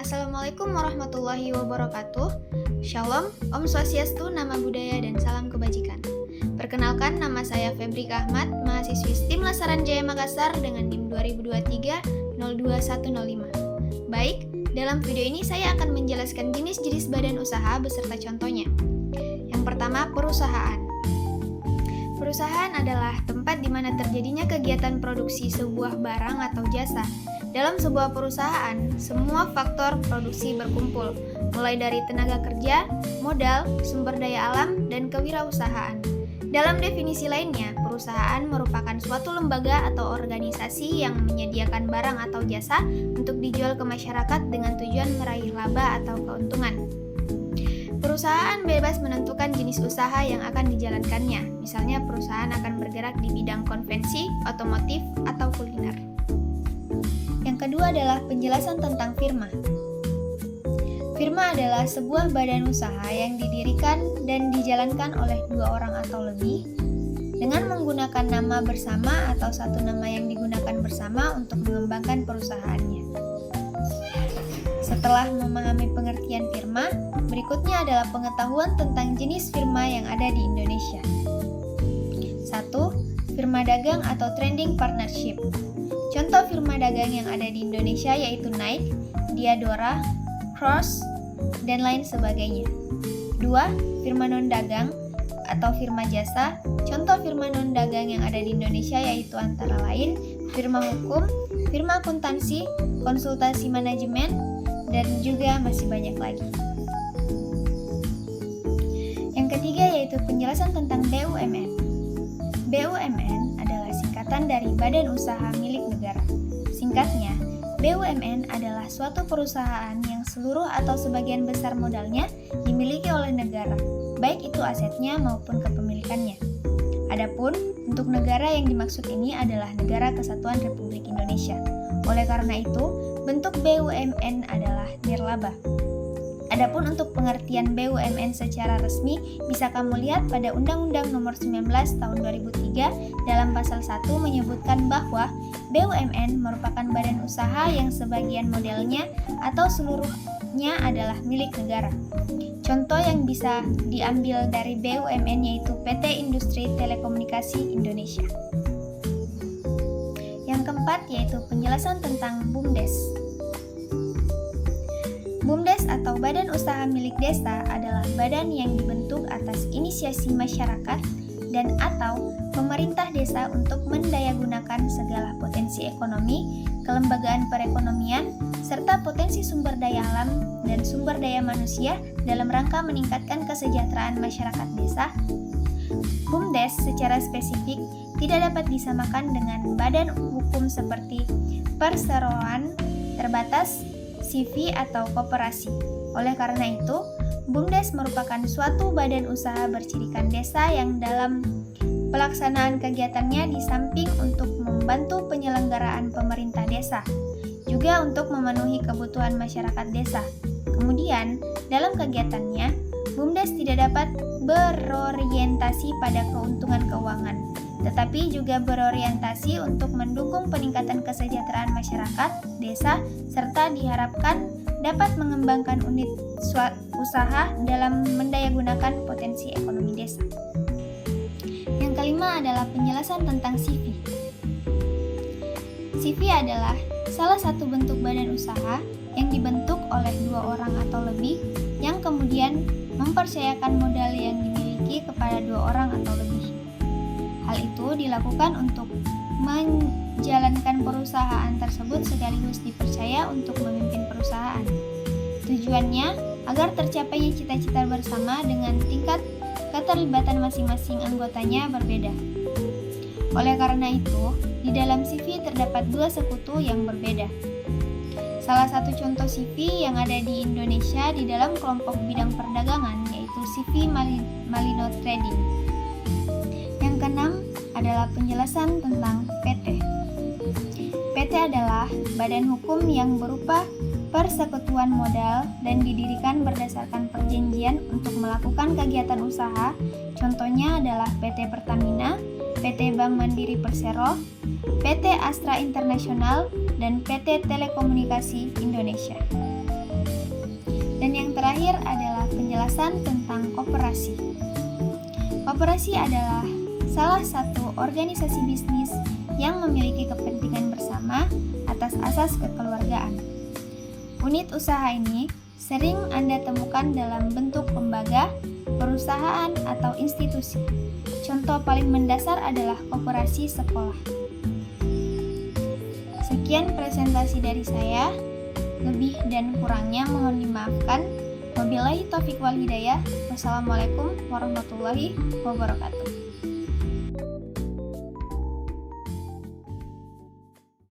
Assalamualaikum warahmatullahi wabarakatuh. Shalom, Om Swastiastu, Nama Budaya, dan salam kebajikan. Perkenalkan, nama saya Febrika Ahmad, mahasiswi STIM Lasaran Jaya Makassar dengan NIM 2023-02105. Baik, dalam video ini saya akan menjelaskan jenis-jenis badan usaha beserta contohnya. Yang pertama, perusahaan. Perusahaan adalah tempat di mana terjadinya kegiatan produksi sebuah barang atau jasa. Dalam sebuah perusahaan, semua faktor produksi berkumpul, mulai dari tenaga kerja, modal, sumber daya alam, dan kewirausahaan. Dalam definisi lainnya, perusahaan merupakan suatu lembaga atau organisasi yang menyediakan barang atau jasa untuk dijual ke masyarakat dengan tujuan meraih laba atau keuntungan. Perusahaan bebas menentukan jenis usaha yang akan dijalankannya, misalnya perusahaan akan bergerak di bidang konvensi, otomotif, atau kuliner. Yang kedua adalah penjelasan tentang firma. Firma adalah sebuah badan usaha yang didirikan dan dijalankan oleh dua orang atau lebih dengan menggunakan nama bersama atau satu nama yang digunakan bersama untuk mengembangkan perusahaannya. Setelah memahami pengertian firma, berikutnya adalah pengetahuan tentang jenis firma yang ada di Indonesia. 1. Firma dagang atau trading partnership. Contoh firma dagang yang ada di Indonesia yaitu Nike, Diadora, Crocs, dan lain sebagainya. 2. Firma non-dagang atau firma jasa. Contoh firma non-dagang yang ada di Indonesia yaitu antara lain firma hukum, firma akuntansi, konsultasi manajemen, dan juga masih banyak lagi. Yang ketiga yaitu penjelasan tentang BUMN. BUMN adalah singkatan dari Badan Usaha Milik Negara. Singkatnya, BUMN adalah suatu perusahaan yang seluruh atau sebagian besar modalnya dimiliki oleh negara, baik itu asetnya maupun kepemilikannya. Adapun untuk negara yang dimaksud ini adalah Negara Kesatuan Republik Indonesia. Oleh karena itu, bentuk BUMN adalah nirlaba. Adapun untuk pengertian BUMN secara resmi bisa kamu lihat pada Undang-Undang Nomor 19 Tahun 2003 dalam pasal 1 menyebutkan bahwa BUMN merupakan badan usaha yang sebagian modelnya atau seluruhnya adalah milik negara. Contoh yang bisa diambil dari BUMN yaitu PT Industri Telekomunikasi Indonesia. Yang keempat yaitu penjelasan tentang BUMDes. BUMDes atau Badan Usaha Milik Desa adalah badan yang dibentuk atas inisiasi masyarakat dan atau pemerintah desa untuk mendayagunakan segala potensi ekonomi, kelembagaan perekonomian, serta potensi sumber daya alam dan sumber daya manusia dalam rangka meningkatkan kesejahteraan masyarakat desa. BUMDes secara spesifik tidak dapat disamakan dengan badan hukum seperti perseroan terbatas, CV atau koperasi. Oleh karena itu, BUMDes merupakan suatu badan usaha bercirikan desa yang dalam pelaksanaan kegiatannya di samping untuk membantu penyelenggaraan pemerintah desa, juga untuk memenuhi kebutuhan masyarakat desa. Kemudian, dalam kegiatannya, BUMDes tidak dapat berorientasi pada keuntungan keuangan, tetapi juga berorientasi untuk mendukung peningkatan kesejahteraan masyarakat desa serta diharapkan dapat mengembangkan unit usaha dalam mendayagunakan potensi ekonomi desa. Yang kelima adalah penjelasan tentang CV. CV adalah salah satu bentuk badan usaha yang dibentuk oleh dua orang atau lebih yang kemudian mempercayakan modal yang dimiliki kepada dua orang atau lebih. Hal itu dilakukan untuk menjalankan perusahaan tersebut sekaligus dipercaya untuk memimpin perusahaan. Tujuannya agar tercapainya cita-cita bersama dengan tingkat keterlibatan masing-masing anggotanya berbeda. Oleh karena itu, di dalam CV terdapat dua sekutu yang berbeda. Salah satu contoh CV yang ada di Indonesia di dalam kelompok bidang perdagangan yaitu CV Malino Trading. Yang keenam adalah penjelasan tentang PT. PT adalah badan hukum yang berupa persekutuan modal dan didirikan berdasarkan perjanjian untuk melakukan kegiatan usaha. Contohnya adalah PT Pertamina, PT Bank Mandiri Persero, PT Astra International, dan PT Telekomunikasi Indonesia. Dan yang terakhir adalah penjelasan tentang koperasi. Koperasi adalah salah satu organisasi bisnis yang memiliki kepentingan bersama atas asas kekeluargaan. Unit usaha ini sering Anda temukan dalam bentuk lembaga, perusahaan, atau institusi. Contoh paling mendasar adalah koperasi sekolah. Sekian presentasi dari saya. Lebih dan kurangnya mohon dimaafkan. Wabillahi taufiq wal hidayah. Wassalamualaikum warahmatullahi wabarakatuh.